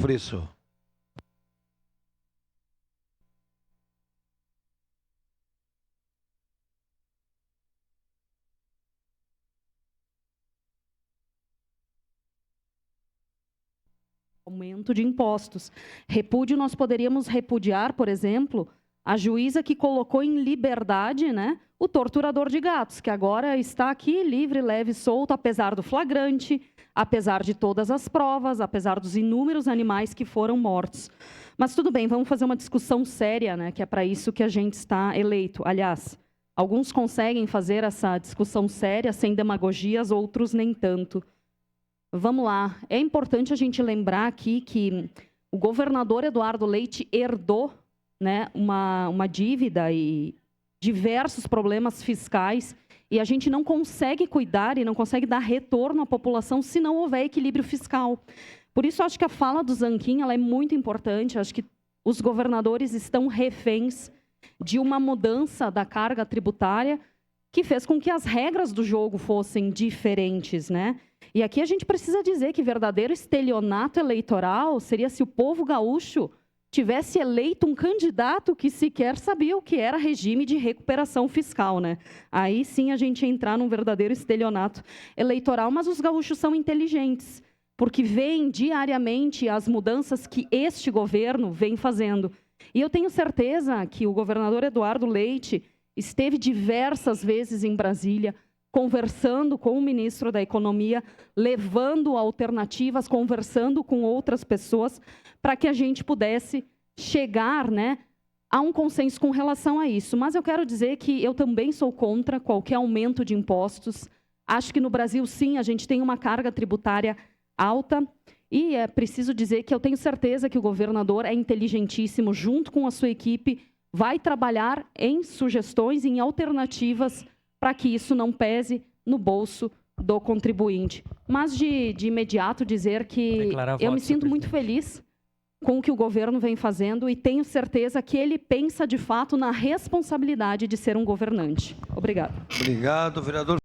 Frisso. Aumento de impostos. Repúdio, nós poderíamos repudiar, por exemplo, a juíza que colocou em liberdade, né, o torturador de gatos, que agora está aqui livre, leve e solto, apesar do flagrante, apesar de todas as provas, apesar dos inúmeros animais que foram mortos. Mas tudo bem, vamos fazer uma discussão séria, né, que é para isso que a gente está eleito. Aliás, alguns conseguem fazer essa discussão séria, sem demagogias, outros nem tanto. Vamos lá. É importante a gente lembrar aqui que o governador Eduardo Leite herdou, né, uma dívida e diversos problemas fiscais, e a gente não consegue cuidar e não consegue dar retorno à população se não houver equilíbrio fiscal. Por isso, acho que a fala do Zanquim ela é muito importante. Acho que os governadores estão reféns de uma mudança da carga tributária que fez com que as regras do jogo fossem diferentes, né? E aqui a gente precisa dizer que verdadeiro estelionato eleitoral seria se o povo gaúcho tivesse eleito um candidato que sequer sabia o que era regime de recuperação fiscal, né? Aí sim a gente ia entrar num verdadeiro estelionato eleitoral, mas os gaúchos são inteligentes, porque veem diariamente as mudanças que este governo vem fazendo. E eu tenho certeza que o governador Eduardo Leite esteve diversas vezes em Brasília, conversando com o ministro da Economia, levando alternativas, conversando com outras pessoas, para que a gente pudesse chegar, né, a um consenso com relação a isso. Mas eu quero dizer que eu também sou contra qualquer aumento de impostos. Acho que no Brasil, sim, a gente tem uma carga tributária alta, e é preciso dizer que eu tenho certeza que o governador é inteligentíssimo, junto com a sua equipe, vai trabalhar em sugestões, em alternativas, para que isso não pese no bolso do contribuinte. Mas, de imediato, dizer que eu me sinto muito feliz com o que o governo vem fazendo e tenho certeza que ele pensa, de fato, na responsabilidade de ser um governante. Obrigada. Obrigado, vereador.